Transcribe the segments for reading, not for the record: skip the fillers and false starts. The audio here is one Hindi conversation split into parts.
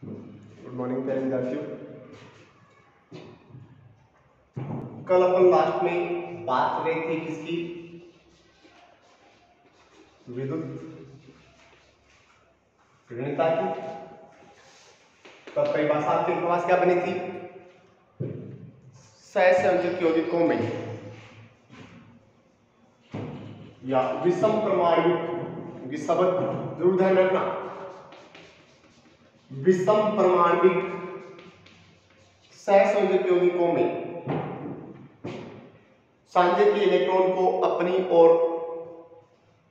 गुड मॉर्निंग प्यारे विद्यार्थियों। कल अपन लास्ट में बात कर रहे थे किसकी? विद्युत ऋणता की। तब परिभाषा आपके पास क्या बनी थी? सहसंयोजक यौगिकों में या विषम परमाणविक, ये शब्द जरूर ध्यान रखना, विषम परमाणविक सहसंयोजक यौगिकों में सांद्र के इलेक्ट्रॉन को अपनी ओर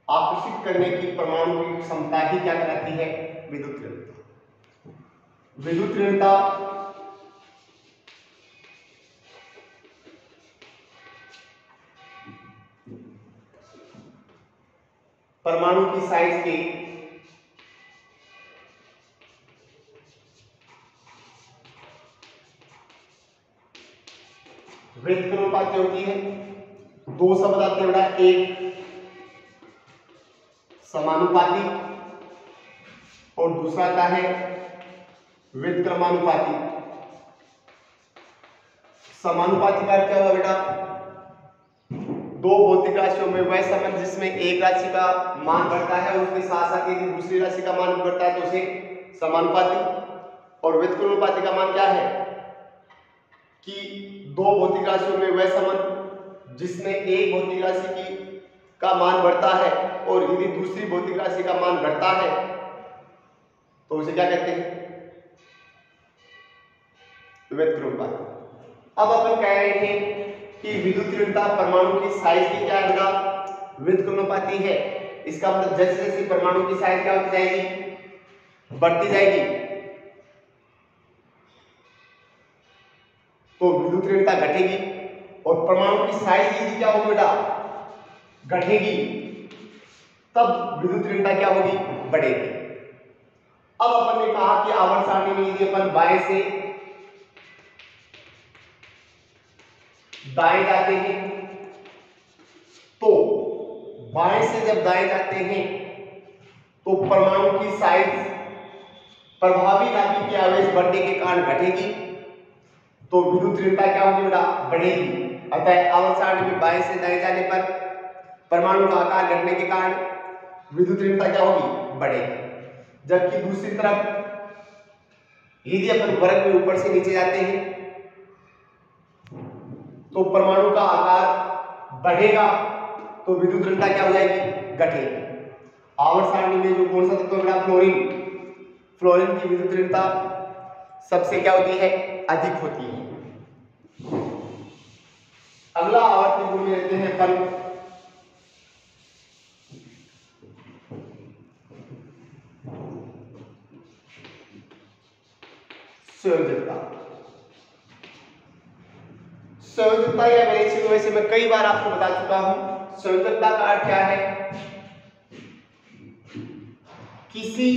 आकर्षित करने की परमाणु की क्षमता ही क्या कहलाती है? विद्युत ऋणता। विद्युत ऋणता परमाणु की साइज के वृत्त के अनुपात होती है। दो शब्द आते हैं बेटा, एक समानुपाती और दूसरा आता है व्युत्क्रमानुपाती। समानुपाती का अर्थ क्या हुआ बेटा? दो भौतिक राशियों में वह संबंध जिसमें एक राशि का मान बढ़ता है और उसके साथ साथ यदि दूसरी राशि का मान बढ़ता है तो उसे समानुपाती। और व्युत्क्रमानुपाती का मान क्या है कि दो भौतिक राशियों में वह संबंध जिसमें एक भौतिक राशि की का मान बढ़ता है और यदि दूसरी भौतिक राशि का मान घटता है तो उसे क्या कहते हैं? व्युत्क्रमानुपाती। अब अपन कह रहे हैं कि विद्युत ऋणता परमाणु की साइज की क्या है बेटा? व्युत्क्रमानुपाती है। इसका मतलब जैसे जैसे परमाणु की साइज क्या होती जाएगी? बढ़ती जाएगी, तो विद्युत ऋणता घटेगी। और परमाणु की साइज यदि क्या होगी बेटा? घटेगी, तब विद्युत ऋणता क्या होगी? बढ़ेगी। अब अपन ने कहा कि आवर्त सारणी में यदि अपन बाएं से दाएं जाते हैं तो बाएं से जब दाएं जाते हैं तो परमाणु की साइज प्रभावी नाभिक के आवेश बढ़ने के कारण घटेगी, तो विद्युत ऋणता क्या होगी बेटा? बढ़ेगी। अतः आवर्त सारणी में बाएं से दाएं जाने पर परमाणु का आकार घटने के कारण विद्युत ऋणता क्या होगी? बढ़ेगी। जबकि दूसरी तरफ यदि अपन वर्ग में ऊपर से नीचे जाते हैं तो परमाणु का आकार बढ़ेगा, तो विद्युत ऋणता क्या हो जाएगी? घटेगी। आवर्त सारणी में जो कौन सा तत्व बेटा? फ्लोरीन। फ्लोरीन की विद्युत ऋणता सबसे क्या होती है? अधिक होती है। अगला आवर्त गुण में लेते हैं अपन संयोजकता। संयोजकता या वैलेंसी, वैसे मैं कई बार आपको बता चुका हूं। संयोजकता का अर्थ क्या है? किसी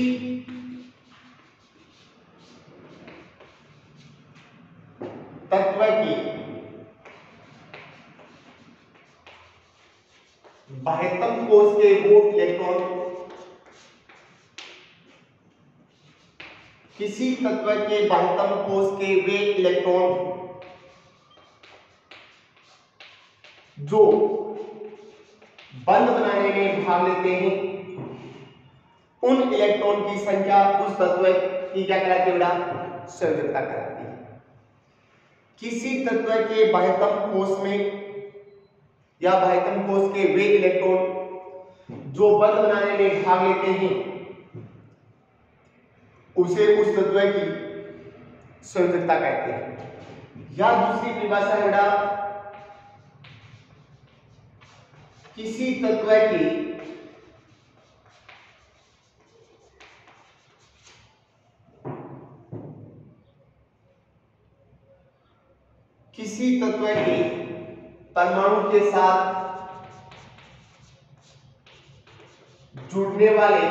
तत्व की बाह्यतम कोश के वो इलेक्ट्रॉन, किसी तत्व के बाह्यतम कोश के वे इलेक्ट्रॉन जो बंध बनाने में भाग लेते हैं, उन इलेक्ट्रॉन की संख्या उस तत्व की क्या कहलाती है बेटा? संयोजकता कहलाती है। किसी तत्व के बाह्यतम कोश में या बाह्यतम कोश के वे इलेक्ट्रॉन जो बंध बनाने में भाग लेते हैं उसे उस तत्व की संयोजकता कहते हैं। या दूसरी परिभाषा है बेटा, किसी तत्व की परमाणु के साथ जुड़ने वाले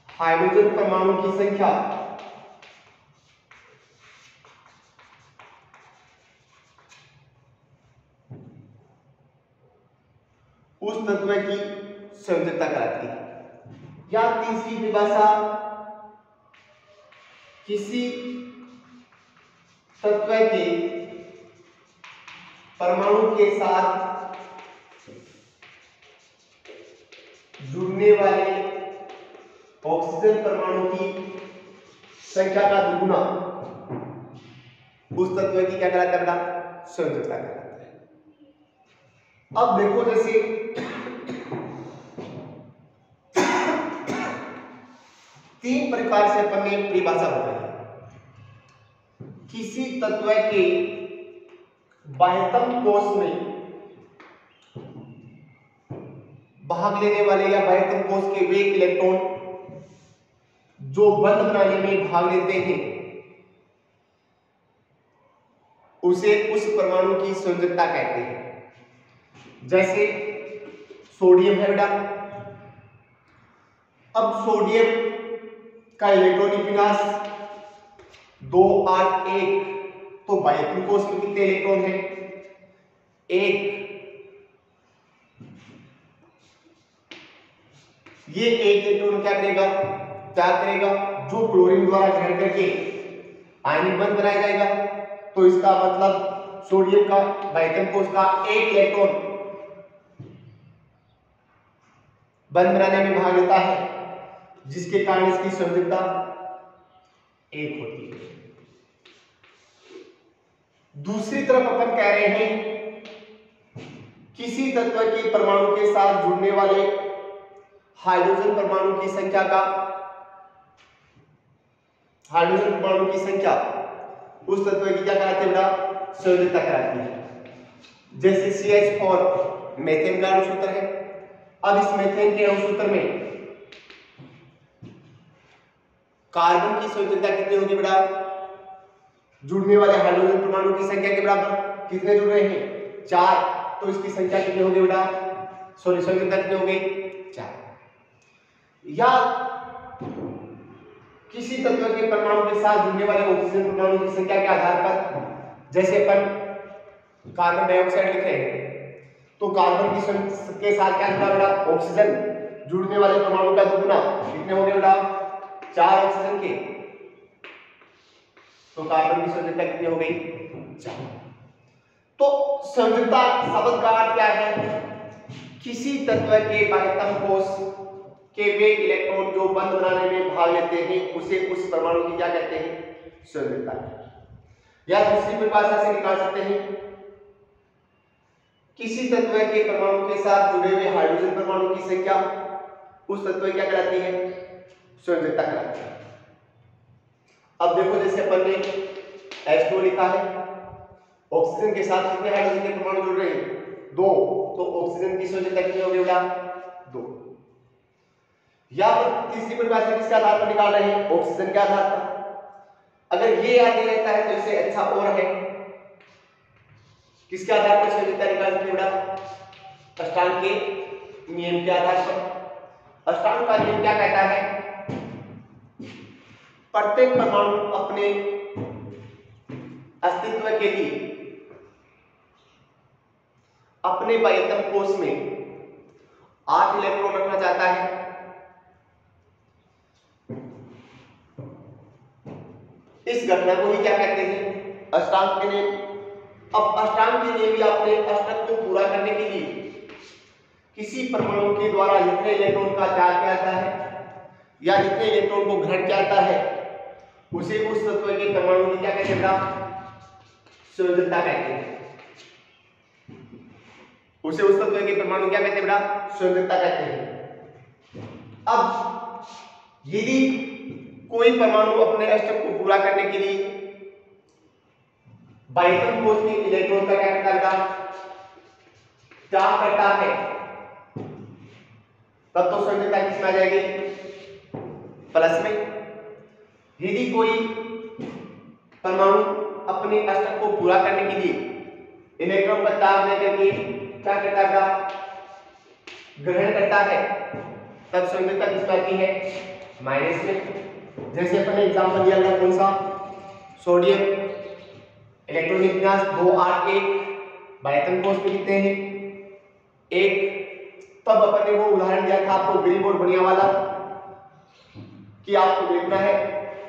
हाइड्रोजन परमाणु की संख्या उस तत्व की संयोजकता कहलाती है। या तीसरी परिभाषा, किसी तत्व के परमाणु के साथ जुड़ने वाले ऑक्सीजन परमाणु की संख्या का दुगुना उस तत्व की क्या कहलाता है बेटा? संयोजकता कहलाता है। अब देखो जैसे तीन प्रकार से अपन ने परिभाषा बताई। किसी तत्व के बाह्यतम कोश में भाग लेने वाले या बाह्यतम कोश के वे इलेक्ट्रॉन जो बंध बनाने में भाग लेते हैं उसे उस परमाणु की संयोजकता कहते हैं। जैसे सोडियम है बेटा, अब सोडियम का इलेक्ट्रॉनिक विन्यास 2 8 1, तो बाह्यतम कोश में कितने इलेक्ट्रॉन है? 1। ये 1 इलेक्ट्रॉन क्या करेगा? त्याग करेगा, जो क्लोरीन द्वारा ग्रहण करके आयनिक बंध बनाया जाएगा। तो इसका मतलब सोडियम का बाह्यतम कोश का 1 इलेक्ट्रॉन बंध बनाने में भाग लेता है, जिसके कारण इसकी संयोजकता 1 होती है। दूसरी तरफ अपन कह रहे हैं किसी तत्व के परमाणु के साथ जुड़ने वाले हाइड्रोजन परमाणु की संख्या का उस तत्व की क्या कहलाती है बेटा? संयोजकता कहलाती है। जैसे CH4 मीथेन का अणुसूत्र है। अब इस मीथेन के अणुसूत्र में कार्बन की संयोजकता कितनी होगी बेटा? जुड़ने वाले हाइड्रोजन परमाणु की संख्या के बराबर। कितने जुड़ रहे हैं? 4। तो इसकी संख्या कितनी होगी बेटा? संयोजकता कितनी हो गई? 4। या किसी तत्व के परमाणु के साथ जुड़ने वाले ऑक्सीजन परमाणु की संख्या के आधार पर, जैसे अपन कार्बन डाइऑक्साइड लिख रहे हैं तो कार्बन की के साथ क्या जुड़ा बेटा? ऑक्सीजन। जुड़ने वाले परमाणु का दुगुना कितने हो गए बेटा? 4 ऑक्सीजन के। तो कार्बन की संयोजकता कितनी हो गई? 4। तो संयोजकता शब्द का अर्थ क्या है? किसी तत्व के बाह्यतम कोश के वे इलेक्ट्रॉन जो बंध बनाने में भाग लेते हैं उसे उस परमाणु की क्या कहते हैं? संयोजकता। या दूसरी परिभाषा से निकाल सकते हैं, किसी तत्व के परमाणु के साथ जुड़े हुए हाइड्रोजन परमाणु की संख्या उस तत्व की क्या कहलाती है? संयोजकता कहलाती है। अब देखो जैसे अपन ने H2 लिखा है, ऑक्सीजन के साथ कितने हाइड्रोजन के परमाणु जुड़ रहे हैं? 2। तो ऑक्सीजन की संयोजकता कितनी होगी बेटा? 2। या फिर तीसरी परिभाषा किसके आधार पर निकाल रहे हैं? ऑक्सीजन के आधार पर। अगर ये याद नहीं रहता है तो इसे अच्छा और है, किसके आधार पर संयोजकता निकाल सकते हैं बेटा? अष्टांग के नियम के आधार पर। अष्टांग का नियम क्या कहता है? प्रत्येक परमाणु अपने अस्तित्व के लिए अपने बाह्यतम कोश में 8 इलेक्ट्रॉन रखना चाहता है। इस घटना को ही क्या कहते हैं? अष्टांग के नियम। अब अष्टांग के नियम या अपने अष्टक को पूरा करने के लिए किसी परमाणु के द्वारा जितने इलेक्ट्रॉन का त्याग किया जाता है या जितने इलेक्ट्रॉन को ग्रहण किया जाता है उसे उस तत्व के परमाणु की क्या कहते हैं? संयोजकता कहते हैं। उसे उस तत्व के परमाणु क्या कहते हैं बेटा? संयोजकता कहते हैं। अब यदि कोई परमाणु अपने अष्टक को पूरा करने के लिए बाह्यतम कोश के इलेक्ट्रॉन का क्या करता है? त्याग करता है, तब तो संयोजकता किसमें आ जाएगी? प्लस में। यदि कोई परमाणु अपने अष्टक को पूरा करने के लिए इलेक्ट्रॉन का त्याग नहीं करके क्या करता है? ग्रहण करता है, तब संयोजकता किसमें आती है? माइनस में। जैसे अपन ने एग्जांपल दिया था कौन सा? सोडियम इलेक्ट्रॉनिक विन्यास 2 8 1, बाह्यतम कोश में कितने हैं? 1। तब अपन ने वो उदाहरण दिया था आपको गरीब और बढ़िया वाला, कि आपको देखना है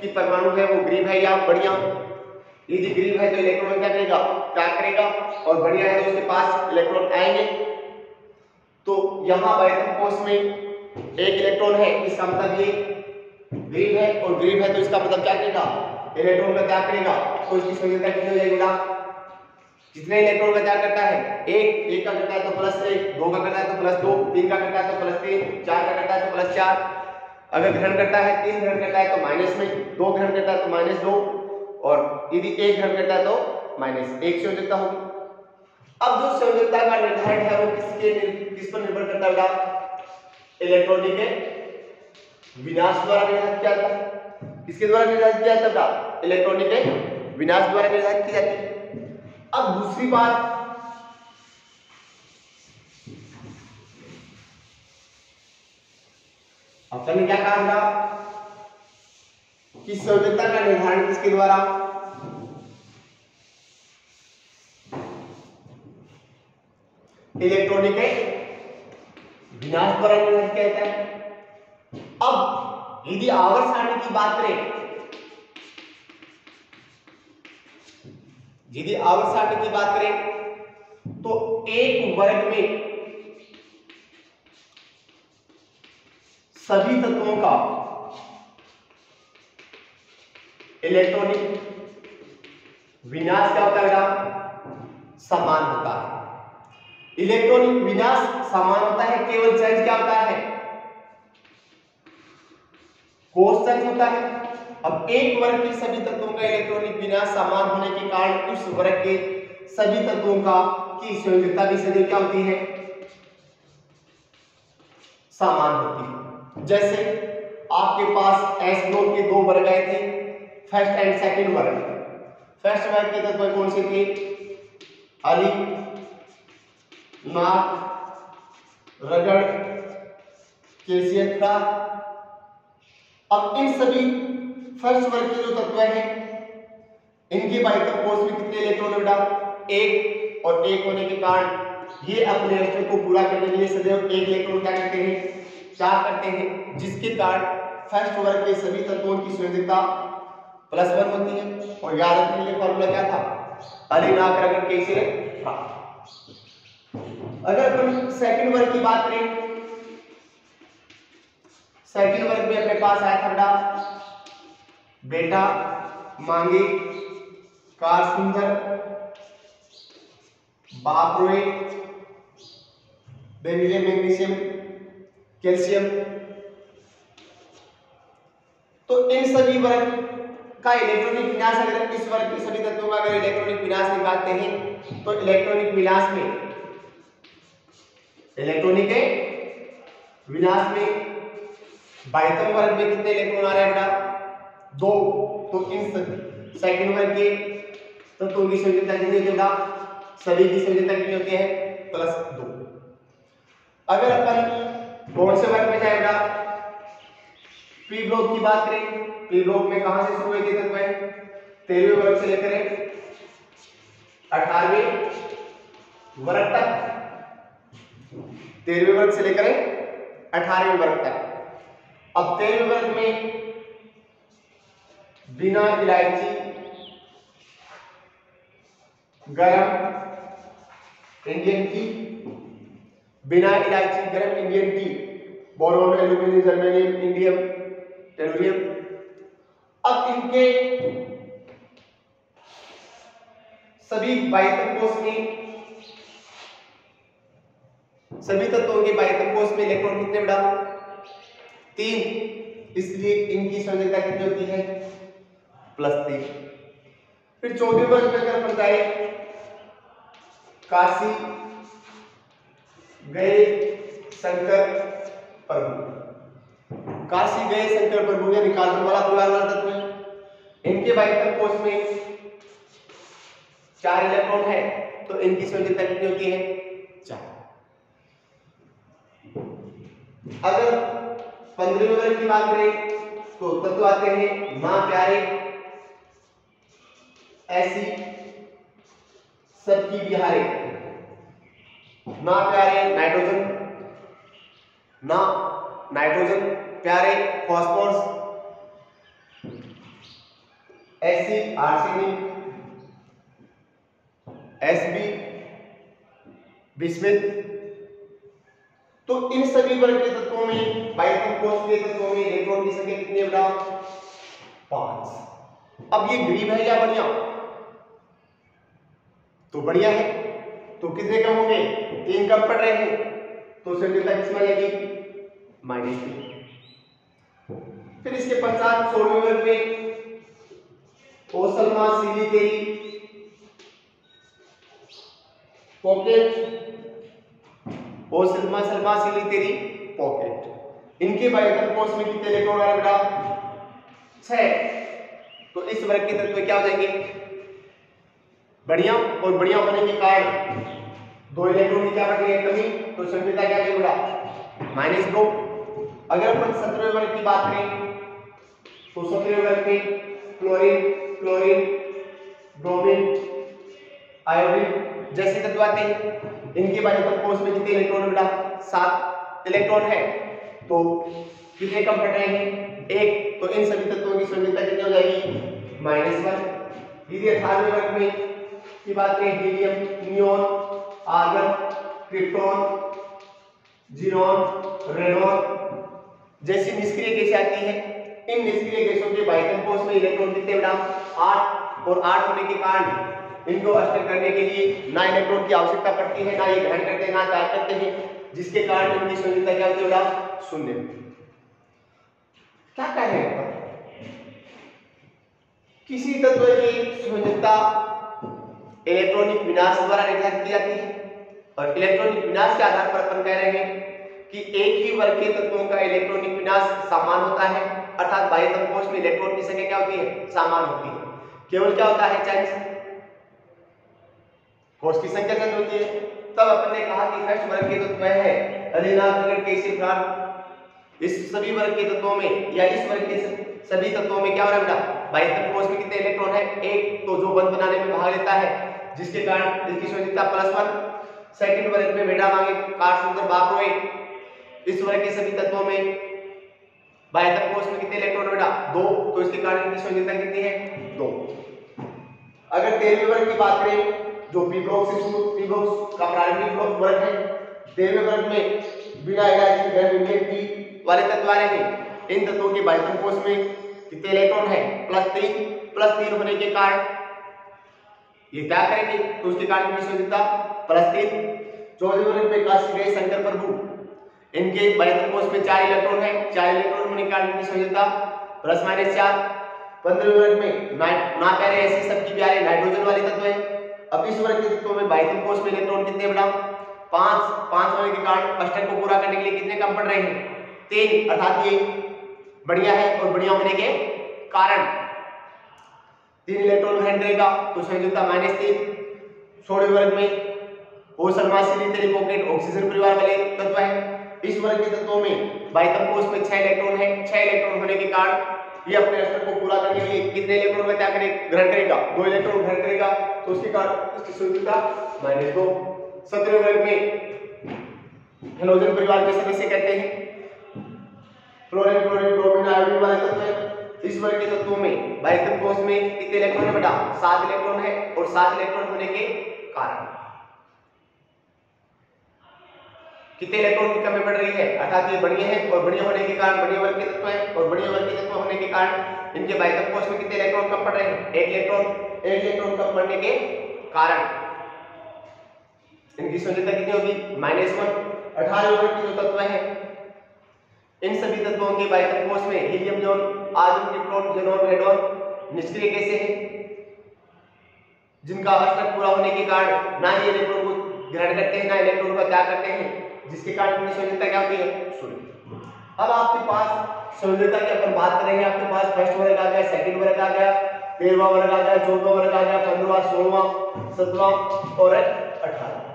कि परमाणु है वो ग्रीव है या बढ़िया। यदि ग्रीव है तो इलेक्ट्रॉन क्या करेगा, त्याग करेगा, और बढ़िया है तो उसके पास इलेक्ट्रॉन आएंगे। तो यहाँ बाह्यतम कोश में एक इलेक्ट्रॉन है, इसका मतलब ये ग्रीव है, और ग्रीव है तो इसका मतलब क्या करेगा, इलेक्ट्रॉन का त्याग करेगा। तो इसकी संयोजकता कितनी हो जाएगी बेटा, जितने इलेक्ट्रॉन का त्याग करता है, एक का करता है तो +1, 2 का करता है तो +2, 3 का करता है तो +3, 4 का करता है तो +4। अगर ग्रहण करता है, 3 ग्रहण करता है तो माइनस में, 2 ग्रहण करता है तो -2, और यदि 1 ग्रहण करता है तो -1 संयोजकता होगी। अब जो संयोजकता का निर्धारण है वो किस पर निर्भर करता है बेटा, इलेक्ट्रॉनिक के विनाश द्वारा निर्धारित किया जाता है। किसके द्वारा निर्धारित किया जाता है बेटा, इलेक्ट्रॉनिक के विनाश द्वारा निर्धारित की जाती है। अब दूसरी बात, अपन ने क्या कहा था कि संयोजकता का निर्धारण किसके द्वारा, इलेक्ट्रॉनिक के विनाश द्वारा निर्धारित किया जाता है। अब यदि आवर्त सारणी की बात करें, यदि आवर्त सारणी की बात करें तो एक वर्ग में सभी तत्वों का इलेक्ट्रॉनिक विनाश क्या होता है, समान होता है। इलेक्ट्रॉनिक विनाश समान होता है, केवल चार्ज क्या होता है, कोस चार्ज होता है। अब एक वर्ग के सभी तत्वों का इलेक्ट्रॉनिक विनाश समान होने के कारण उस वर्ग के सभी तत्वों का की संयोजकता भी सदैव क्या होती है, समान होती है। जैसे आपके पास एस ब्लॉक के 2 वर्ग आए थे, फर्स्ट एंड सेकंड वर्ग। फर्स्ट वर्ग के तत्व कौन से थे, अली, नाक, रगड़, कैल्शियम था। अब इन सभी फर्स्ट वर्ग के जो तत्व हैं इनके बाह्यतम कोश में कितने इलेक्ट्रॉन है बेटा, 1, और 1 होने के कारण ये अपने रिश्ते को पूरा करने के लिए सदैव 1 इलेक्ट्रॉन क्या करते हैं, त्याग करते हैं, जिसके कारण फर्स्ट वर्ग के सभी तत्वों की संयोजकता +1 होती है। और याद रखने के लिए फॉर्मूला क्या था, अली, नाक, रगड़, कैल्शियम था। अगर अपन सेकंड वर्ग की बात करें, सेकंड वर्ग में अपने पास आया था बेटा, मांगे, कार सुंदर, बाप्रोए, बेरिलियम, मैग्नीशियम, कैल्शियम। तो इन सभी वर्ग का इलेक्ट्रॉनिक विनाश, अगर इस वर्ग के सभी तत्वों का अगर इलेक्ट्रॉनिक विनाश निकालते हैं तो इलेक्ट्रॉनिक विनाश में, इलेक्ट्रॉनिक के विनाश में बाह्यतम वर्ग में कितने इलेक्ट्रॉन आ रहे हैं बेटा, 2। तो इन सेकंड वर्ग के तत्वों की संयोजकता कितनी होती है बेटा, सभी की संयोजकता कितनी होती है, +2। अगर अपन कौन से वर्ग में जाए बेटा, पी ब्लॉक की बात करें, पी ब्लॉक में कहां से शुरू होते तत्व है, 13वें वर्ग से लेकर 18वें वर्ग तक, 13वें वर्ग से लेकर 18वें वर्ग तक। अब 13वें वर्ग में बिना इलायची, गरम इंडियन टी, बिना इलायची गरम Indian T, boron, aluminium, germanium, indium, tellurium. अब इनके सभी बाह्यतम कोश में, सभी तत्वों के बाह्यतम कोश में इलेक्ट्रॉन कितने बेटा, 3, इसलिए इनकी संयोजकता कितनी होती है, +3। फिर 14वें वर्ग में अगर अपन जाए, काशी गए शंकर प्रभु, काशी गए शंकर प्रभु यानी कार्बन वाला परिवार वाला तत्व है। इनके बाह्यतम कोश में 4 इलेक्ट्रॉन है, तो इनकी संयोजकता कितनी होती है, 4। अगर 15वें वर्ग की बात करें तो तत्व आते हैं मां प्यारे, ऐसी सबकी बिहारे, मां प्यारे नाइट्रोजन, ना नाइट्रोजन प्यारे, phosphorus, Ac arsenic, Sb bismuth. तो इन सभी वर्ग के तत्वों में बाइथम कोष के तत्वों में इलेक्ट्रॉन की संख्या कितनी है बेटा? 5। अब ये गरीब है या बढ़िया? तो बढ़िया है। तो कितने कम होंगे? 3 कम पड़ रहे हैं, तो संयोजकता किसमें आ जाएगी? -3। फिर इसके पश्चात 16वें वर्ग में ओसलमा सिलितेरी पॉकेट, ओसलमा सल्मा सिलितेरी पॉकेट, इनके बाइथम कोष में कितने इलेक्ट्रॉन आ रहे बेटा? 6। तो इस वर्ग के तत्व क्या हो जाएंगे? बढ़िया, और बढ़िया होने के कारण 2 इलेक्ट्रॉन की क्या बढ़ गई है? कमी। तो संयोजकता क्या हो बेटा? -2। अगर अपन 17वें वर्ग की बात करें तो 17वें वर्ग में क्लोरीन, क्लोरीन, ब्रोमीन, आयोडीन जैसे तत्व आते हैं। इनके बाइथम कोष में कितने इलेक्ट्रॉन है बेटा? 7 इलेक्ट्रॉन है। तो कितने कम पड़ रहे हैं? 1। तो इन सभी तत्वों की संयोजकता कितनी हो जाएगी? -1। यदि 18वें वर्ग में की बात करें, helium, neon, argon, krypton, xenon, radon जैसी निष्क्रिय गैसें आती हैं। इन निष्क्रिय गैसों के बाइथम कोष में इलेक्ट्रॉन कितने बेटा? 8। और 8 होने के कारण इनको अष्टक करने के लिए ना इलेक्ट्रॉन की आवश्यकता पड़ती है, ना ये ग्रहण करते हैं, ना त्याग करते हैं, जिसके कारण इनकी संयोजकता क्या होती है बेटा? 0। क्या कहें? किसी तत्व की संयोजकता इलेक्ट्रॉनिक विनाश द्वारा निर्धारित की जाती है, और इलेक्ट्रॉनिक विनाश के आधार पर अपन कह रहे हैं कि एक ही वर्ग के तत्वों का इलेक्ट्रॉनिक विनाश समान होता है, अर्थात बाइथम कोष में इलेक्ट्रॉन की संख्या क्या होती है? समान होती है। केवल क्या होता है? चेंज, कोष की संख्या चेंज होती है। तब अपन ने कहा कि फर्स्ट वर्ग के तत्व है एलिना, क्रिकेट, केसी, इस सभी वर्ग के तत्वों में या इस वर्ग के सभी तत्वों में क्या हो रहा है बेटा? बाइथम कोष में कितने इलेक्ट्रॉन है? 1। तो जो बंध बनाने में भाग लेता है, जिसके कारण इसकी संयोजकता +1। सेकंड वर्ग में बेटा मांगे कार सुंदर बाप रोए, इस वर्ग के सभी तत्वों में बाइथम कोष में कितने इलेक्ट्रॉन है बेटा? 2। तो इसके कारण इनकी संयोजकता कितनी है? 2। अगर 13वें वर्ग की बात करें, जो पी ब्लॉक से शुरू, पी ब्लॉक का प्रारंभिक ब्लॉक वर्ग है, 13वें वर्ग में बिना इलाज के पी वाले तत्व आ रहे हैं। इन तत्वों के बाइथम कोष में कितने इलेक्ट्रॉन है? +3। +3 होने के कारण ये क्या करेंगे? तो उसके कारण की संयोजकता +3। 14वें वर्ग में काशी गए शंकर प्रभु, इनके बाइथम कोष में 4 इलेक्ट्रॉन है। 4 इलेक्ट्रॉन होने के कारण की संयोजकता +-4। 15वें वर्ग में ना प्यारे ऐसे सबकी प्यारे नाइट्रोजन वाले तत्व है। अब इस वर्ग के तत्वों में बाइथम कोष में इलेक्ट्रॉन कितने बेटा? 5। 5 होने के कारण अष्टक को पूरा करने के लिए कितने कम पड़ रहे हैं? 3। अर्थात ये बढ़िया है, और बढ़िया होने के कारण 3 इलेक्ट्रॉन ग्रहण करेगा, तो संयोजकता -3। 16वें वर्ग में ओसलमा सिलितेरी पॉकेट ऑक्सीजन परिवार वाले तत्व है। इस वर्ग के तत्वों में बाइथम कोष में 6 इलेक्ट्रॉन है। 6 इलेक्ट्रॉन होने के कारण ये अपने अष्टक को पूरा करने के लिए कितने इलेक्ट्रॉन का क्या ग्रहण करेगा? 2 इलेक्ट्रॉन ग्रहण करेगा, तो उसके कारण इसकी संयोजकता -2। 17वें वर्ग में हेलोजन परिवार के सदस्य कहते हैं फ्लोरीन, क्लोरीन, ब्रोमीन, आयोडीन वाले तत्व। इस वर्ग के तत्वों में बाइथम कोष में कितने इलेक्ट्रॉन है बेटा? 7 इलेक्ट्रॉन है, और 7 इलेक्ट्रॉन होने के कारण कितने इलेक्ट्रॉन की कमी पड़ रही है? अर्थात ये बढ़िया है, और बढ़िया होने के कारण बढ़िया वर्ग के तत्व है, और बढ़िया वर्ग के तत्व होने के कारण इनके बाइथम कोष में कितने इलेक्ट्रॉन कम पड़ रहे हैं? 1 इलेक्ट्रॉन। 1 इलेक्ट्रॉन कम पड़ने के कारण इनकी संयोजकता कितनी होगी? -1। 18वें वर्ग के जो तत्व है, इन सभी तत्वों के बाइथम कोष में helium, neon, argon, krypton, xenon, radon निष्क्रिय गैसें हैं, जिनका अष्टक पूरा होने के कारण ना ये इलेक्ट्रॉन को ग्रहण करते हैं, ना इलेक्ट्रॉन का त्याग करते हैं, जिसके कारण इनकी संयोजकता क्या होती है? 0। अब आपके पास संयोजकता की अपन बात करेंगे। आपके पास फर्स्ट वर्ग आ गया, सेकंड वर्ग आ गया, 13वां वर्ग आ गया, 14वां वर्ग आ गया, 15वां, 16वां, 17वां और 18वां।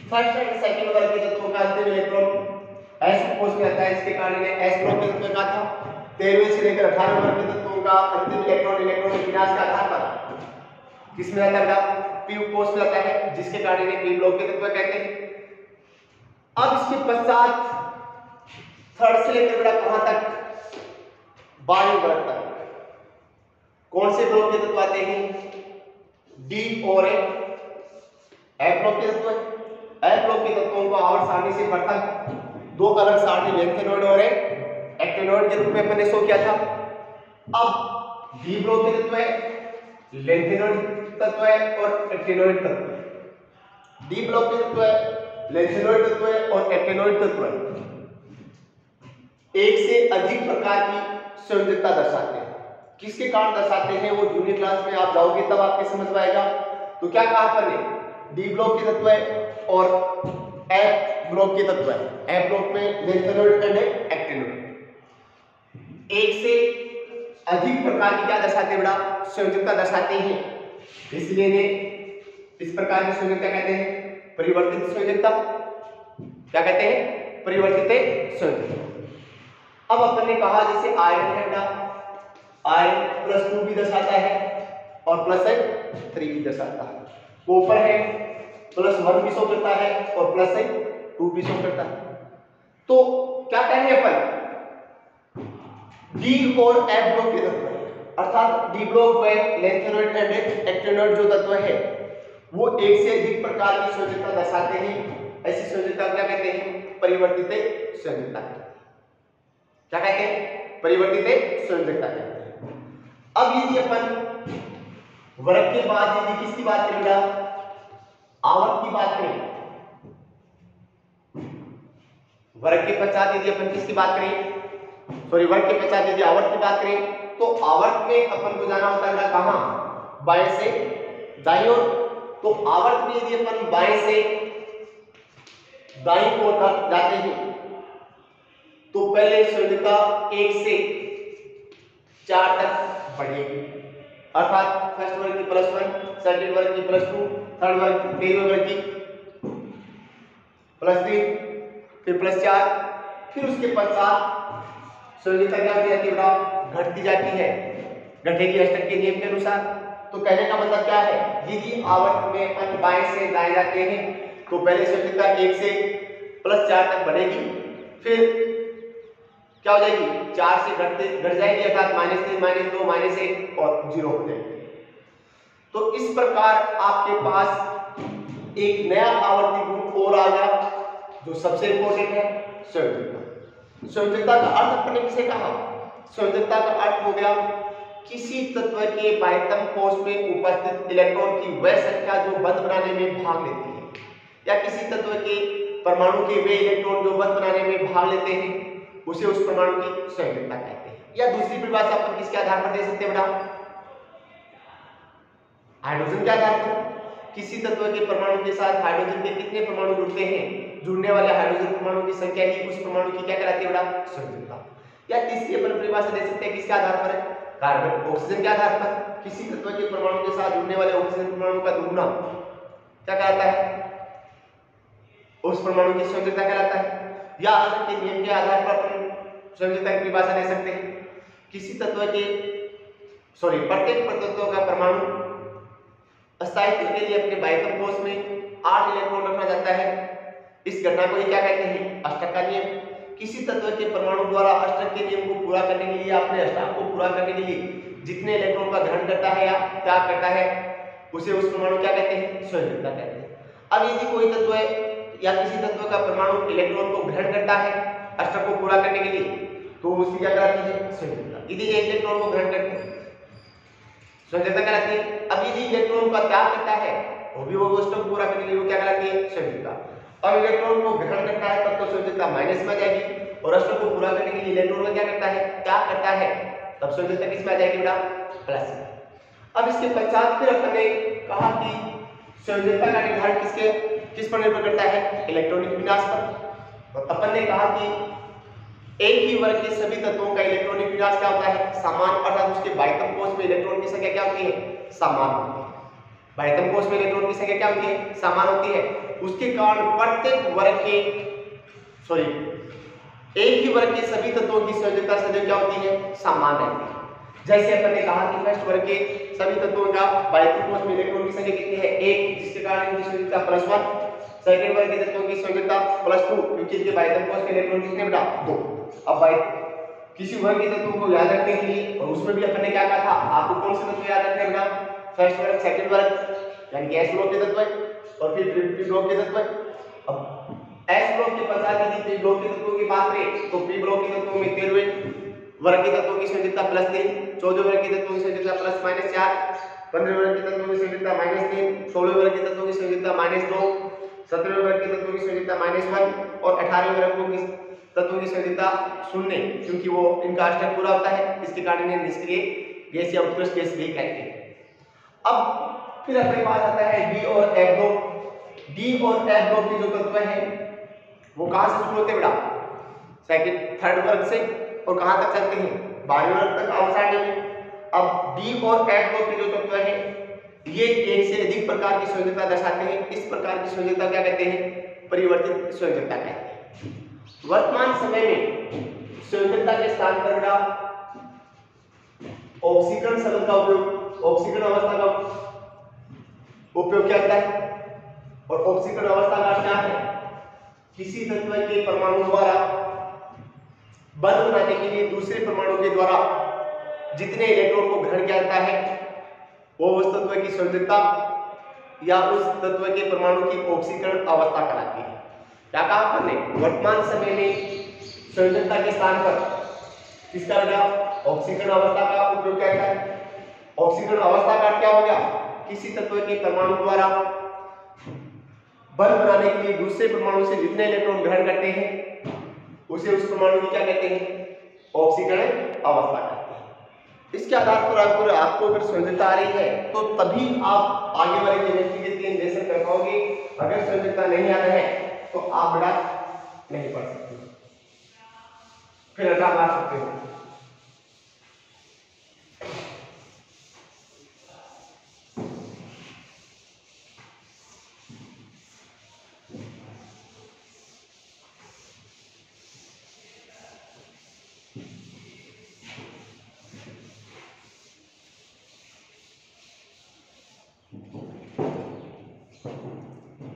फर्स्ट एंड सेकंड वर्ग के तत्वों का अंतिम इलेक्ट्रॉन s कोष में आता है, इसके कारण इन्हें s ब्लॉक के तत्व कहा था। 13वें से लेकर 18वें वर्ग के तत्वों का अंतिम इलेक्ट्रॉन इलेक्ट्रॉनिक विनाश के आधार पर किसमें आता है? p कोष में आता है, जिसके कारण इन्हें p ब्लॉक के तत्व कहते हैं। अब इसके पश्चात थर्ड से लेकर बेटा कहां तक? 12वें वर्ग तक। कौन से ब्लॉक के तत्व आते हैं डी और एफ ब्लॉक के तत्व। एफ ब्लॉक के तत्वों को आवर्त सारणी से पृथक दो अलग सारणी लेंथेनॉइड और एक्टिनॉइड के रूप में अपन ने शो किया था। अब डी ब्लॉक के तत्व है लेंथेनॉइड तत्व है और एक्टिनॉइड तत्व है। डी ब्लॉक के तत्व है लेंथेनॉइड तत्व है और एक्टिनॉइड तत्व है। एक से अधिक प्रकार की संयोजकता दर्शाते हैं। किसके कारण दर्शाते हैं वो जूनियर क्लास में आप जाओगे तब आपके समझ में आएगा। तो क्या कहा अपन ने, डी ब्लॉक के तत्व है और एफ ब्लॉक के तत्व है। एफ ब्लॉक में लेंथेनॉइड एंड एक्टिनॉइड। एक से अधिक प्रकार की क्या दर्शाते हैं बेटा, संयोजकता दर्शाते हैं। इसलिए ने इस प्रकार की संयोजकता कहते हैं परिवर्तित संयोजकता। क्या कहते हैं, परिवर्तित संयोजकता। अब अपन ने कहा जैसे आयरन है बेटा, आयरन +2 भी दर्शाता है और +3 भी दर्शाता है। कॉपर है +1 भी शो करता है और +2 भी शो करता है। तो क्या कहें अपन, डी और एफ ब्लॉक के तत्व है, अर्थात डी ब्लॉक में लेंथेनॉइड एंड एक्टिनॉइड जो तत्व है वो एक से अधिक प्रकार की संयोजकता दर्शाते हैं। ऐसी संयोजकता क्या कहते हैं, परिवर्तित संयोजकता। क्या कहते हैं, परिवर्तित संयोजकता कहते हैं। अब यदि अपन वर्ग के बाद यदि किसकी बात करेंगे, आवर्त की बात करें, वर्ग के पश्चात यदि अपन किसकी बात करें, सॉरी वर्ग के पश्चात यदि आवर्त की बात करें तो आवर्त में अपन को जाना होता है कहां, बाएं से दाईं ओर। तो आवर्त में यदि अपन बाएं से दाईं ओर जाते हैं तो पहले संयोजकता 1 से 4 तक बढ़ेगी, अर्थात फर्स्ट वर्ग की +1, सेकंड वर्ग की +2, थर्ड वर्ग की, तेरहवें वर्ग की +3, फिर +4, फिर उसके पश्चात संयोजकता क्या होती जाती है, घटती जाती है, घटेगी अष्टक के नियम के अनुसार। तो कहने का मतलब क्या है, यदि आवर्त में अपन बाएं से दाएं जाते हैं तो पहले संयोजकता 1 से +4 तक बढ़ेगी, फिर क्या हो जाएगी, 4 से घट जाएगी, अर्थात -3, -2, -1 और 0 हो जाएगी। तो इस प्रकार आपके पास एक नया आवर्ती गुण और आ गया जो सबसे इंपॉर्टेंट है, संयोजकता। संयोजकता का अर्थ अपने किसे कहा, संयोजकता का अर्थ हो गया किसी तत्व के बाह्यतम कोश में उपस्थित इलेक्ट्रॉन की वह संख्या जो बंध बनाने में भाग लेती है, या किसी तत्व के परमाणु के वे इलेक्ट्रॉन जो बंध बनाने में भाग लेते हैं उसे उस परमाणु की संयोजकता कहते हैं। या दूसरी परिभाषा अपन किसके आधार पर दे सकते हैं बेटा, हाइड्रोजन के आधार पर। किसी तत्व के परमाणु के साथ हाइड्रोजन के कितने परमाणु जुड़ते हैं, जुड़ने वाले हाइड्रोजन परमाणु की संख्या ही उस परमाणु की क्या कहलाती है बेटा, संयोजकता। या तीसरी अपन परिभाषा दे सकते हैं किसके आधार पर, कार्बन ऑक्सीजन के आधार पर। किसी तत्व के परमाणु के साथ जुड़ने वाले ऑक्सीजन परमाणु का दुगुना क्या कहलाता है, उस परमाणु की संयोजकता कहलाता है। या अष्टक के नियम के आधार पर अपन संयोजकता की परिभाषा दे सकते हैं, किसी तत्व के प्रत्येक तत्व का परमाणु अस्थायित्व के लिए अपने बाह्यतम कोश में 8 इलेक्ट्रॉन रखना चाहता है, इस घटना को ही क्या कहते हैं, अष्टक का नियम। किसी तत्व के परमाणु द्वारा अष्टक के नियम को पूरा करने के लिए, अपने अष्टांग को पूरा करने के लिए जितने इलेक्ट्रॉन का ग्रहण करता है या त्याग करता है उसे उस परमाणु क्या कहते हैं, संयोजकता कहते हैं। अब यदि कोई तत्व या किसी तत्व का परमाणु इलेक्ट्रॉन को ग्रहण करता है अष्टक को पूरा करने के लिए तो उसकी क्या कहलाती है, संयोजकता। यदि एक इलेक्ट्रॉन को ग्रहण करता है संयोजकता कहलाती है। अब यदि इलेक्ट्रॉन का त्याग करता है वो भी वो अष्टक पूरा करने के लिए वो क्या कहलाती है, संयोजकता। अब इलेक्ट्रॉन को ग्रहण करता है तब तो संयोजकता माइनस में आ जाएगी, और अष्टक को पूरा करने के लिए इलेक्ट्रॉन का क्या करता है, त्याग करता है, तब संयोजकता किस में आ जाएगी बेटा, प्लस में। अब इसके पश्चात फिर अपन ने कहा कि संयोजकता का निर्धारण किस पर निर्भर करता है, इलेक्ट्रॉनिक विन्यास पर। और अपन ने कहा कि एक ही वर्ग के सभी तत्वों का इलेक्ट्रॉनिक विन्यास क्या होता है, समान, अर्थात उसके बाह्यतम कोश में इलेक्ट्रॉन की संख्या क्या होती है, समान होती है। बाह्यतम कोश में इलेक्ट्रॉन की संख्या क्या होती है, समान होती है। उसके कारण प्रत्येक वर्ग के एक ही वर्ग के सभी तत्वों की संयोजकता सदैव क्या होती है, समान रहती है। जैसे अपन ने कहा कि फर्स्ट वर्ग के सभी तत्वों का बाह्यतम कोश में इलेक्ट्रॉन की संख्या कितनी है, 1, जिसके कारण इनकी संयोजकता +1। सेकंड वर्ग के तत्वों की संयोजकता +2, क्योंकि इनके बाह्यतम कोश में इलेक्ट्रॉन कितने बेटा, 2। अब किसी वर्गीय तत्व को याद रखने के लिए, और उसमें भी अपन ने क्या कहा था, आपको कौन से तत्व याद रखने बेटा, फर्स्ट वर्ग, सेकंड वर्ग, यानी कि एस ब्लॉक के तत्व और फिर पी ब्लॉक के तत्व। अब एस ब्लॉक के पश्चात यदि पी ब्लॉक के तत्वों की बात करें तो पी ब्लॉक के तत्वों में 13वें वर्ग के तत्वों की संयोजकता +3, 14 वर्ग के तत्वों की संयोजकता +-4, 15 वर्ग के तत्वों की संयोजकता -3, 16 वर्ग के तत्वों की संयोजकता -2, 17 वर्ग के तत्वों की संयोजकता -1 और 18वें वर्ग की तत्वों की संयोजकता 0, क्योंकि वो इनका अष्टक पूरा होता है, इसके कारण इन्हें निष्क्रिय गैस या उत्कृष्ट गैस भी कहते हैं। अब फिर अपने पास आता है डी और एफ ब्लॉक। डी और एफ ब्लॉक के जो तत्व है वो कहां से शुरू होते हैं बेटा, सेकंड थर्ड वर्ग से, और कहां तक चलते हैं, 12वें वर्ग तक आउटसाइड में। अब डी और एफ ब्लॉक के जो तत्व है ये एक से अधिक प्रकार की संयोजकता दर्शाते हैं। इस प्रकार की संयोजकता क्या कहते हैं, परिवर्तित संयोजकता कहते हैं। वर्तमान समय में संयोजकता के स्थान पर बेटा ऑक्सीकरण शब्द का उपयोग, ऑक्सीकरण अवस्था का उपयोग किया जाता है। और ऑक्सीकरण अवस्था का क्या है, किसी तत्व के परमाणु द्वारा बंध बनाने के लिए दूसरे परमाणु के द्वारा जितने इलेक्ट्रॉन को ग्रहण किया जाता है वो उस तत्व की संयोजकता या उस तत्व के परमाणु की ऑक्सीकरण अवस्था कहलाती है। क्या कहा आपने, वर्तमान समय में संयोजकता के स्थान पर किसका बेटा, ऑक्सीकरण अवस्था का उपयोग किया जाता है। ऑक्सीकरण अवस्था का क्या हो गया, किसी तत्व के परमाणु द्वारा बंध बनाने के लिए दूसरे परमाणु से जितने इलेक्ट्रॉन ग्रहण करते हैं उसे उस परमाणु की क्या कहते हैं, ऑक्सीकरण अवस्था कहते हैं। इसके आधार पर आपको अगर संयोजकता आ रही है तो तभी आप आगे वाले केमिस्ट्री के 3 लेसन कर पाओगे। अगर संयोजकता नहीं आ रहा है तो आप बेटा नहीं पढ़ सकते, फिर अड्डा मार सकते हो।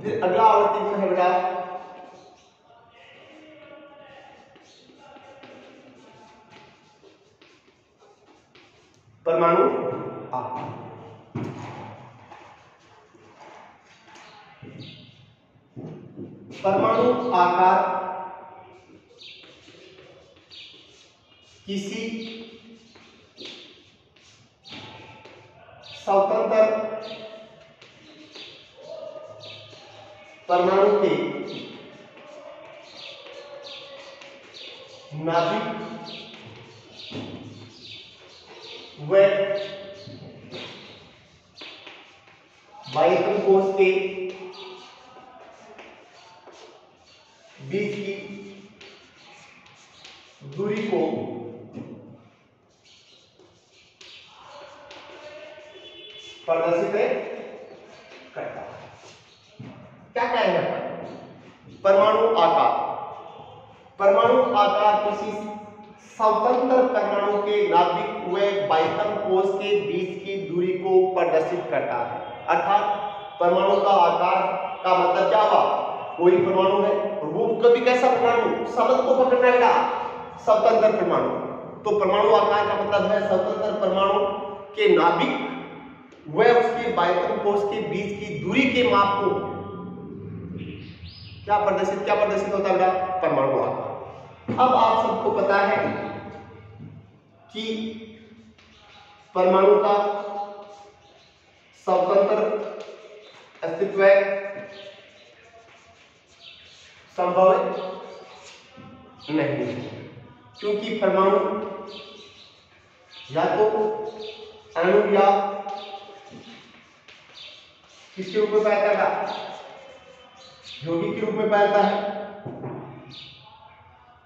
फिर अगला आवर्ती गुण है बेटा परमाणु आकार। परमाणु आकार किसी स्वतंत्र परमाणु के नाभिक व बाह्यतम कोश के बीच की दूरी को प्रदर्शित करता है। क्या कह रहे हैं, परमाणु आकार, परमाणु आकार किसी स्वतंत्र परमाणु के नाभिक व बाह्यतम कोश के बीच की दूरी को प्रदर्शित करता है। अर्थात परमाणु का आकार का मतलब क्या हुआ, कोई परमाणु है और वो कभी कैसा परमाणु, शब्द को पकड़ना है स्वतंत्र परमाणु। तो परमाणु आकार का मतलब है स्वतंत्र परमाणु के नाभिक व उसके बाह्यतम कोश के बीच की दूरी के माप को क्या प्रदर्शित होता है, परमाणु आकार। अब आप सबको पता है कि परमाणु का स्वतंत्र अस्तित्व संभव नहीं, क्योंकि परमाणु या तो अणु या किसके रूप में पाया जाता है, यौगिक के रूप में पाया जाता है,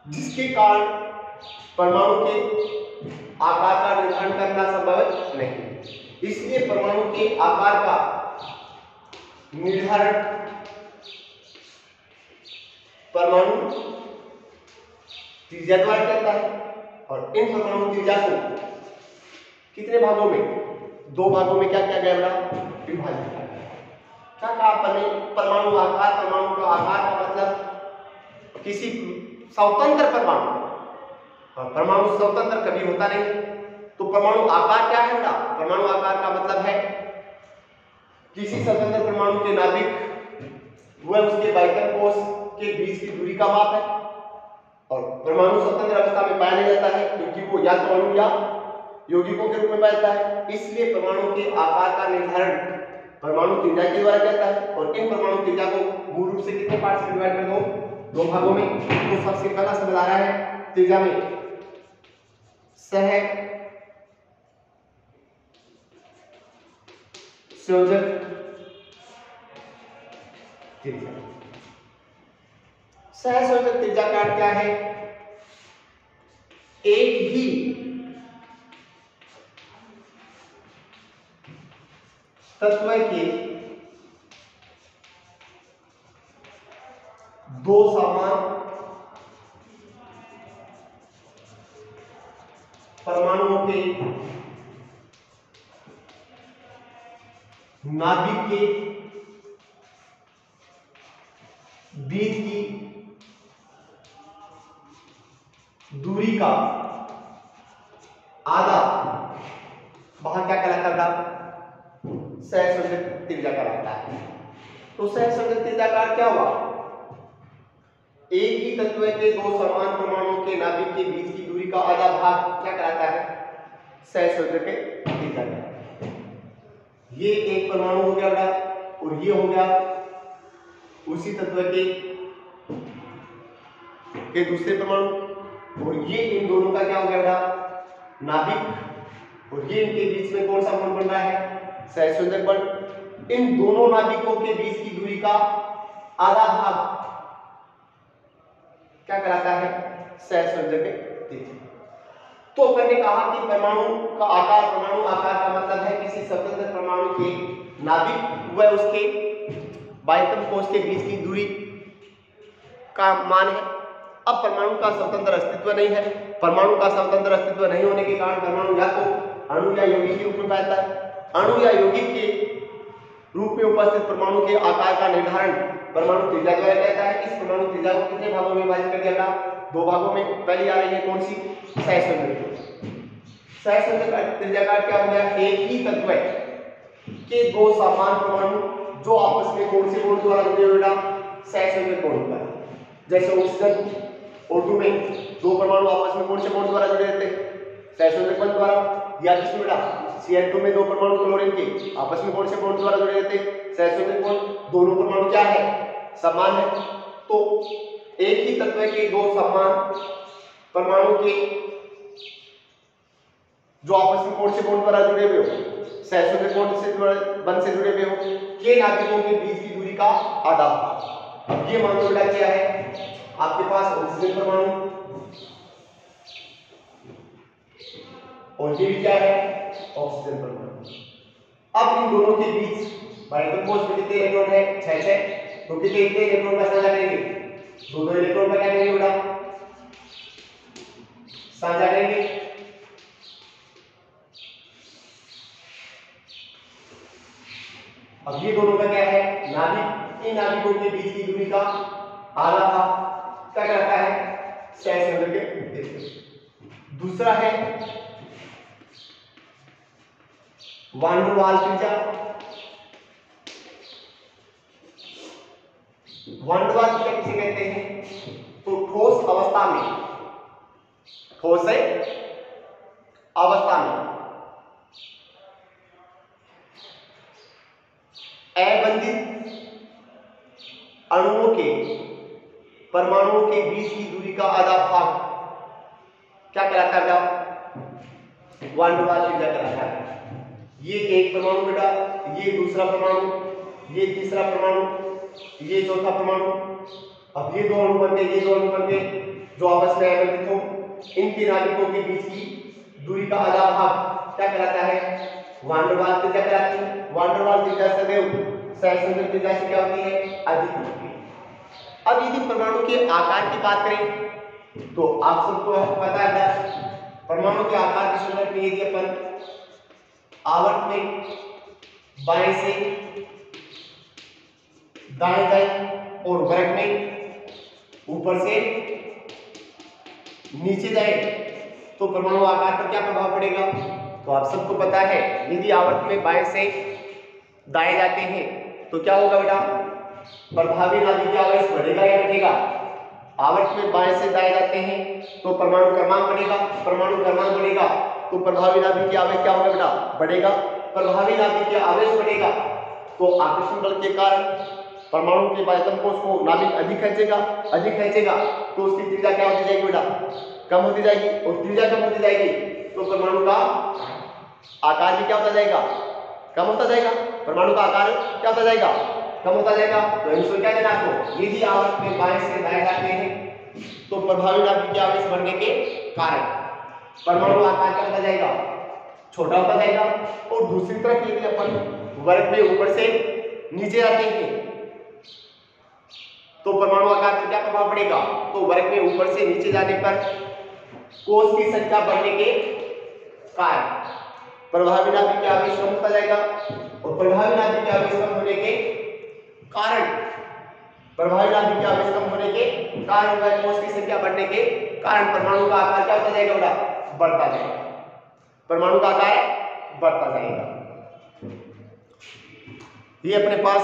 जिसके कारण परमाणु के आकार का निर्धारण करना संभव नहीं। इसलिए परमाणु के आकार का निर्धारण परमाणु त्रिज्या द्वारा करता है, और इन परमाणु त्रिज्या को कितने भागों में, 2 भागों में क्या किया गया बेटा, विभाजित किया गया। क्या कहा आपने, परमाणु आकार, परमाणु का आकार का मतलब किसी स्वतंत्र परमाणु और परमाणु स्वतंत्र कभी होता नहीं। तो परमाणु आकार क्या है बेटा? परमाणु आकार का मतलब है किसी स्वतंत्र परमाणु के नाभिक व उसके बाह्यतम कोश के बीच की दूरी का माप है। और परमाणु स्वतंत्र अवस्था में पाया नहीं जाता है क्योंकि वो या तो अणु या यौगिकों के रूप में पाया जाता है। इसलिए परमाणु के आकार का निर्धारण परमाणु त्रिज्या के द्वारा किया जाता है। और इन परमाणु त्रिज्या को मूल रूप से कितने पार्ट्स में डिवाइड कर दो भागों में। तो सबसे पहला शब्द आ रहा है त्रिज्या में सह संयोजक त्रिज्या। सहसंयोजक त्रिज्या का अर्थ क्या है? एक ही तत्व के दो समान परमाणुओं के नाभिक के बीच की दूरी का आधा भाग क्या कहलाता है? सहसंयोजक त्रिज्या कहलाता है। तो सहसंयोजक त्रिज्या का अर्थ क्या हुआ? एक ही तत्व के दो समान परमाणुओं के नाभिक के बीच की दूरी का आधा भाग क्या कहलाता है? सहसंयोजक त्रिज्या कहलाता है। ये एक परमाणु हो गया बेटा और ये हो गया उसी तत्व के दूसरे परमाणु, और ये इन दोनों का क्या हो गया बेटा? नाभिक। और ये इनके बीच में कौन सा बंध बन रहा है? सहसंयोजक बंध। इन दोनों नाभिकों के बीच की दूरी का आधा भाग क्या कहलाता है? सहसंयोजक त्रिज्या। तो अपन ने कहा कि परमाणु का आकार, परमाणु आकार का मतलब है किसी स्वतंत्र परमाणु के नाभिक व उसके बाह्यतम कोश के बीच की दूरी का मान है। अब परमाणु का स्वतंत्र अस्तित्व नहीं है। परमाणु का स्वतंत्र अस्तित्व नहीं होने के कारण परमाणु या तो अणु या यौगिक के रूप में पाया जाता है। अणु या यौगिक के रूप में उपस्थित परमाणु के आकार का निर्धारण परमाणु त्रिज्या द्वारा किया जाता है। इस परमाणु त्रिज्या को कितने भागों में विभाजित कर दिया गया? दो भागों में। पहली आ रही है कौन सी? सहसंयोजक। सहसंयोजक त्रिज्या का क्या हो गया? एक ही तत्व के दो समान परमाणु जो आपस में कौन से बॉन्ड द्वारा जुड़े हुए बेटा? सहसंयोजक बॉन्ड द्वारा। जैसे ऑक्सीजन O2 में दो परमाणु आपस में कौन से बॉन्ड द्वारा जुड़े रहते हैं? सहसंयोजक बॉन्ड द्वारा। या किसमें बेटा? Cl2 में दो परमाणु क्लोरीन के आपस में कौन से बॉन्ड द्वारा जुड़े रहते हैं? सहसंयोजक बॉन्ड। दोनों परमाणु क्या है? समान है। तो एक ही तत्व के दो समान परमाणु के जो आपस में कौन से बॉन्ड द्वारा जुड़े हुए हो? सहसंयोजक बॉन्ड से जुड़े हुए हो के नाभिकों के बीच की दूरी का आधा भाग। अब ये मान लो बेटा क्या है? आपके पास ऑक्सीजन परमाणु और ये भी क्या है? ऑक्सीजन परमाणु। अब इन दोनों के बीच बाह्यतम कोश में कितने इलेक्ट्रॉन है? 6 तो कितने इलेक्ट्रॉन का साझा करेंगे? दो इलेक्ट्रॉन का क्या करेंगे बेटा? साझा करेंगे। अब ये दोनों का क्या है? नाभिक। इन नाभिकों के बीच की दूरी का आधा भाग क्या कहलाता है? सहसंयोजक त्रिज्या। दूसरा है वान डर वाल्स त्रिज्या। वान डर वाल्स त्रिज्या किसे कहते हैं? तो ठोस अवस्था में, ठोस अवस्था में अबंधित अणुओं के परमाणुओं के बीच की दूरी का आधा भाग क्या कहलाता है? वान डर वाल्स त्रिज्या कहलाता है। ये एक परमाणु बेटा, ये दूसरा परमाणु, ये तीसरा परमाणु, ये चौथा परमाणु। अब ये दो अणु बन गए, ये दो अणु बन गए जो आपस में अबंधित हो। इनके नाभिकों के बीच की दूरी का आधा भाग क्या कहलाता है? वान डर वाल्स त्रिज्या कहलाती है। वान डर वाल्स त्रिज्या सदैव सहसंयोजक त्रिज्या से क्या होती है? अधिक होती है। अब यदि परमाणु के आकार की बात करें तो आप सबको पता है परमाणु के आकार के संदर्भ में यदि अपन आवर्त में बाएं से दाएं जाए और वर्ग में ऊपर से नीचे जाए तो परमाणु आकार पर क्या प्रभाव पड़ेगा? तो आप सबको पता है, यदि आवर्त में बाएं से दाएं जाते हैं तो क्या होगा बेटा? प्रभावी नाभिकीय आवेश बढ़ेगा या घटेगा? आवर्त में बाएं से दाएं जाते हैं तो परमाणु क्रमांक बढ़ेगा, परमाणु क्रमांक बढ़ेगा तो प्रभावी नाभिकीय आवेश क्या होगा बेटा? बढ़ेगा। प्रभावी नाभिकीय आवेश बढ़ेगा तो आकर्षण बल के कारण परमाणु के बाह्यतम कोश को नाभिक अधिक खींचेगा तो उसकी त्रिज्या क्या होती जाएगी बेटा? कम होती जाएगी, और त्रिज्या कम होती जाएगी तो परमाणु का आकार भी क्या होता जाएगा? कम होता जाएगा। परमाणु का आकार क्या होता जाएगा? कम होता जाएगा। तो आंसर क्या देना आपको? यदि आवर्त में बाएं से दाएं जाते हैं तो प्रभावी नाभिकीय आवेश बढ़ने के कारण परमाणु आकार क्या होता जाएगा? छोटा होता जाएगा। और दूसरी तरफ यदि अपन वर्ग में ऊपर से नीचे जाते हैं तो परमाणु आकार पर क्या प्रभाव पड़ेगा? तो वर्ग में ऊपर से नीचे जाने पर कोश की संख्या बढ़ने के कारण प्रभावी नाभिकीय आवेश कम होता जाएगा, और प्रभावी नाभिकीय आवेश कम होने के कारण कोश की संख्या बढ़ने के कारण परमाणु का आकार क्या होता जाएगा बेटा? बढ़ता जाएगा। परमाणु का आकार बढ़ता जाएगा। ये अपने पास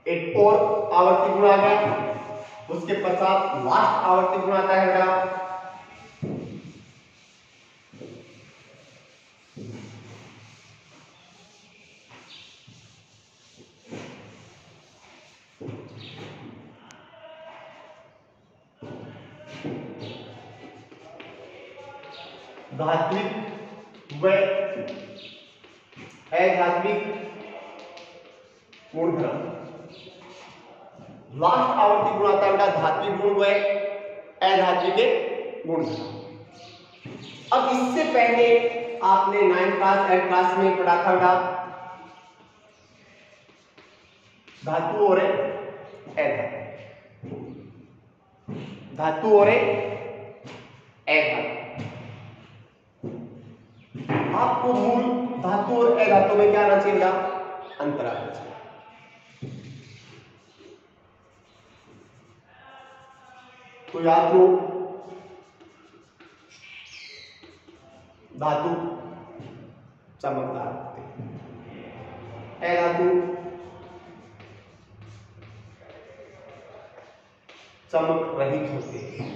एक और आवर्ती गुण आ गया। उसके पश्चात लास्ट आवर्ती गुण आता है बेटा धात्विक व अधात्विक गुणधर्म। लास्ट आवर्ती गुण आता है बेटा धात्विक गुण व अधात्विक गुणधर्म। अब इससे पहले आपने 9th क्लास 8th क्लास में पढ़ा था बेटा धातु और अधातु, धातु और अधातु। आपको मूल धातु और अधातु में क्या आना चाहिए बेटा? अंतर आना चाहिए। तो याद लो, धातु चमकदार होते हैं, अधातु चमक रहित होते हैं।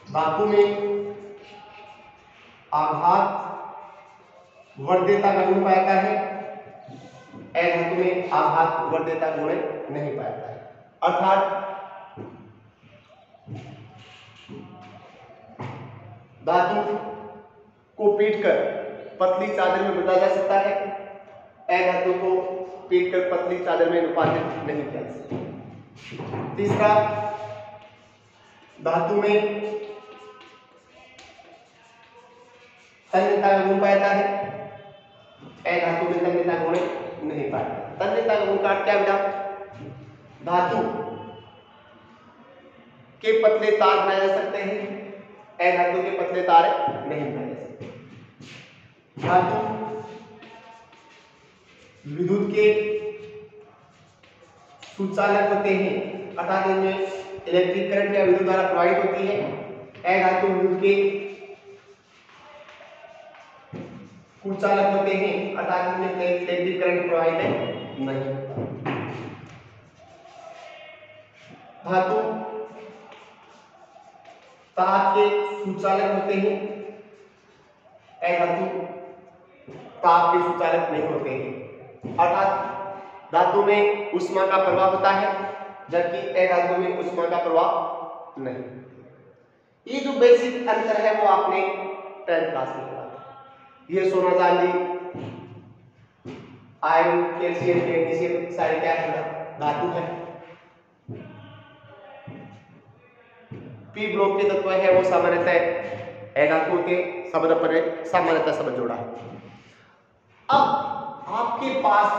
धातु में आघात वर्ध्यता का गुण पाता है, अधातु में आघात वर्ध्यता गुण नहीं पाता है। अर्थात धातु को पीटकर पतली चादर में बदला जा सकता है, अधातु को पीटकर पतली चादर में रूपांतरित नहीं किया जा सकता। तीसरा, धातु में तन्यता का गुण पाता है, अधातु में तन्यता गुण नहीं पाता। तन्यता का गुण का क्या बेटा? धातु के पतले तार बनाए जा सकते हैं, अधातु के पतले तार नहीं बनाए जा सकते। धातु विद्युत के सुचालक होते हैं, अर्थात इनमें इलेक्ट्रिक करंट या विद्युत द्वारा प्रवाहित होती है। अधातु विद्युत के कुचालक होते हैं, अर्थात इनमें इलेक्ट्रिक करंट प्रवाहित नहीं होता। धातु ताप के सुचालक होते हैं, अधातु ताप के सुचालक नहीं होते हैं। अर्थात धातु में ऊष्मा का प्रवाह होता है जबकि अधातु में ऊष्मा का प्रवाह नहीं। ये जो बेसिक अंतर है वो आपने 10th क्लास में पढ़ा था। ये सोना चांदी आयरन कैल्शियम मैग्नीशियम सारे क्या है? धातु है। पी ब्लॉक के तत्व है वो सामान्यतः अधातु के शब्द पर सामान्यतः शब्द जोड़ा है। अब आपके पास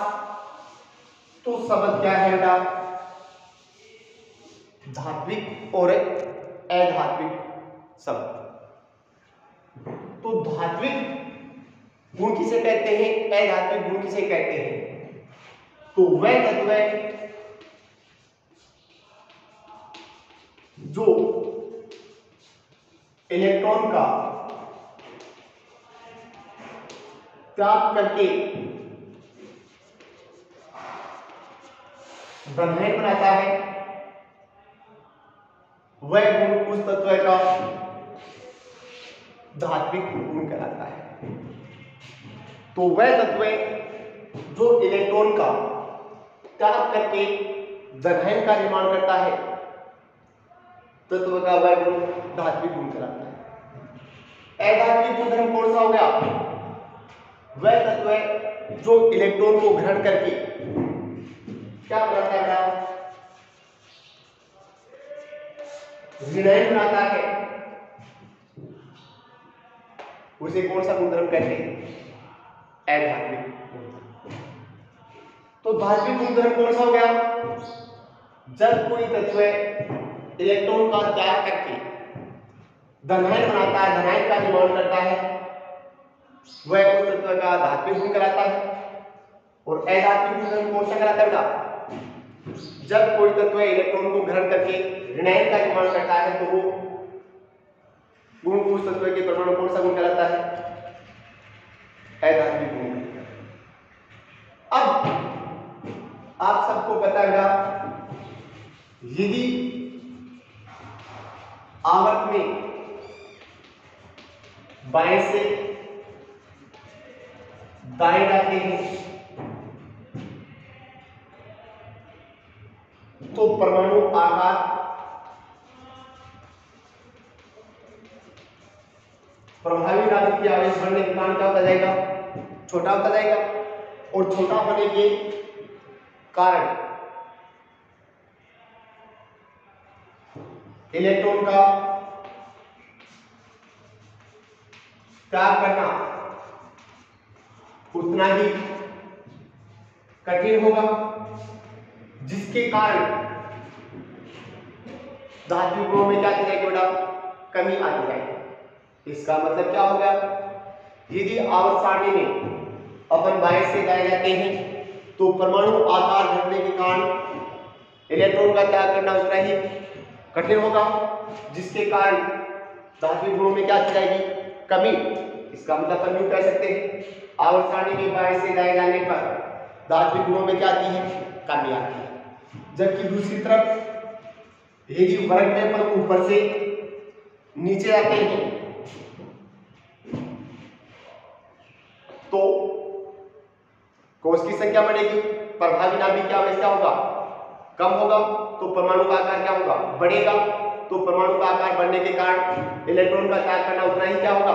तो शब्द क्या है बेटा? धात्विक और अधात्विक शब्द। तो धात्विक गुण किसे कहते हैं, अधात्विक गुण किसे कहते हैं? तो वह तत्व जो इलेक्ट्रॉन का त्याग करके ब्रह्मांड बनाता है, वह गुण उस तत्व का धात्विक गुण कहलाता है। तो वह तत्व जो इलेक्ट्रॉन का त्याग करके धनायन का निर्माण करता है, तत्व का वह गुण धात्विक गुण कहलाता है। अधात्विक गुणधर्म कौन सा हो गया? वह तत्व जो इलेक्ट्रॉन को ग्रहण करके क्या बनाता है? ऋणायन बनाता है, उसे कौन सा गुणधर्म कहते हैं? अधात्विक गुणधर्म। तो धात्विक गुणधर्म कौन सा हो गया? जब कोई तत्व इलेक्ट्रॉन का त्याग करके धनायन बनाता है, धनायन का निर्माण करता है, वह उस तत्व का धात्विक गुण कहलाता है। और अधात्विक गुणधर्म कौन सा कहलाता है बेटा? जब कोई तत्व इलेक्ट्रॉन को ग्रहण करके ऋणायन का निर्माण करता है, तो वो गुण उस तत्व के परमाणु कौन सा गुण कहलाता है? अधात्विक गुण। अब आप सबको पता होगा, यदि आवर्त में बाएं से दाएं जाते हैं तो परमाणु आकार प्रभावी नाभिक के आवेश बढ़ने के कारण क्या होता जाएगा? छोटा होता जाएगा। और छोटा होने के कारण इलेक्ट्रॉन का त्याग करना उतना ही कठिन होगा, जिसके कारण धात्विक गुणों में क्या जाएगी बेटा? कमी आती जाएगी। इसका मतलब क्या होगा? यदि आवर्त सारणी में अपन बाएं से दाएं जाते हैं तो परमाणु आकार घटने के कारण इलेक्ट्रॉन का त्याग करना उतना ही कठिन होगा, जिसके कारण धात्विक गुणों में क्या आती जाएगी? कमी। इसका मतलब अपन यूं कह सकते हैं, आवर्त सारणी में बाएं से दाएं जाने पर धात्विक गुणों में क्या आती है? कमी आती है। जबकि दूसरी तरफ यदि वर्ग में पर ऊपर से नीचे जाते हैं तो कोष की संख्या बढ़ेगी, प्रभावी नाभिक का आवेश क्या होगा? कम होगा, तो परमाणु का आकार क्या होगा? बढ़ेगा। तो परमाणु का आकार बढ़ने के कारण इलेक्ट्रॉन का त्याग करना उतना ही क्या होगा?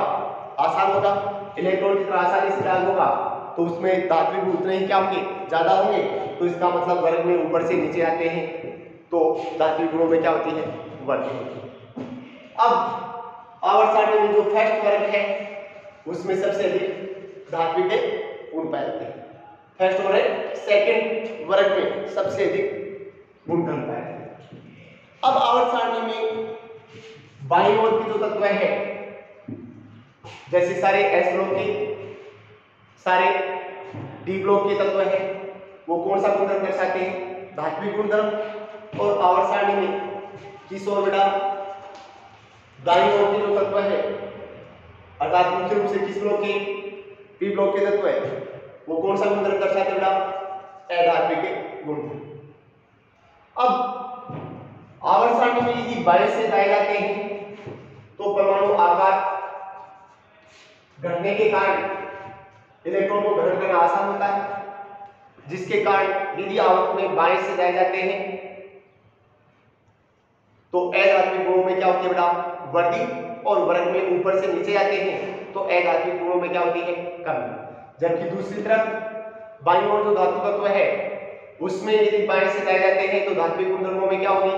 आसान होगा। इलेक्ट्रॉन जितना आसानी से त्याग होगा तो उसमें धात्विक गुण उतने ही क्या होंगे? ज्यादा होंगे। तो इसका मतलब वर्ग में ऊपर से नीचे आते हैं तो धात्विक गुणों में क्या होती है? वृद्धि होती है। अब आवर्त सारणी में जो फर्स्ट वर्ग है उसमें सबसे अधिक धात्विक गुण पाए जाते हैं। फर्स्ट और सेकंड वर्ग में सबसे अधिक गुणधर्म पाए जाते हैं। अब आवर्त सारणी में बाईं ओर की जो तत्व है, जैसे सारे एस ब्लॉक के, सारे डी ब्लॉक के तत्व है, वो कौन सा गुणधर्म दर्शाते हैं? धात्विक गुणधर्म। और आवर्त सारणी में किस ओर बेटा? दाईं ओर के जो तत्व है, अर्थात मुख्य रूप से किस ब्लॉक के? पी ब्लॉक के तत्व है, वो कौन सा गुणधर्म दर्शाते हैं बेटा? अधात्विक गुणधर्म। अब आवर्त सारणी में यदि बाएं से दाएं जाते हैं तो परमाणु आकार घटने के कारण इलेक्ट्रॉन को ग्रहण करना आसान होता है, जिसके कारण यदि आवर्त में बाएं से दाएं जाते हैं तो अधात्विक गुणों में क्या होती है बेटा? वृद्धि। और वर्ग में ऊपर से नीचे जाते हैं तो अधात्विक गुणों में क्या होती है? कमी। जबकि दूसरी तरफ बाईं ओर जो धातु तत्व है उसमें यदि बाएं से दाएं जाते हैं तो धात्विक गुणधर्मों में क्या होगी?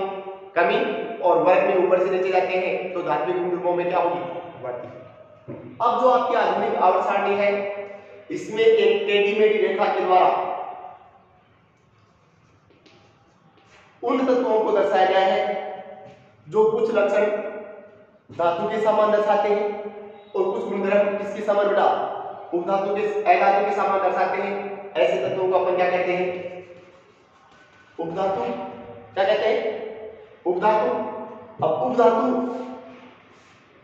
कमी। और वर्ग में ऊपर से नीचे जाते हैं तो धात्विक गुणधर्मों में क्या होगी? वृद्धि। अब जो आपकी आधुनिक आवर्त सारणी है इसमें एक टेढ़ी मेढ़ी रेखा के द्वारा उन तत्वों को दर्शाया गया है जो कुछ लक्षण धातु के समान दर्शाते हैं और कुछ गुणधर्म किसके समान बेटा? उपधातु के, अधातु के समान दर्शाते हैं। ऐसे तत्वों को अपन क्या कहते हैं? उपधातु। क्या कहते हैं? उपधातु। अब उपधातु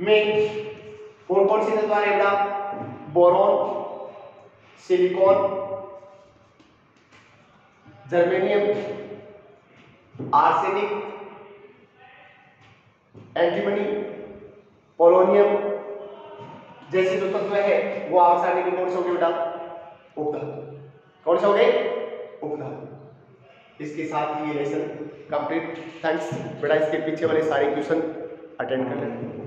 में कौन कौन सी तत्व है बेटा? Boron, silicon, germanium, arsenic, antimony, polonium जैसे जो तत्व है वो आर्सेनिक में कौन से हो गए बेटा? उपधातु। कौन से हो गए? उपधातु। इसके साथ ही ये लेसन कंप्लीट। थैंक्स बेटा, इसके पीछे वाले सारे क्वेश्चन अटेंड कर लेना।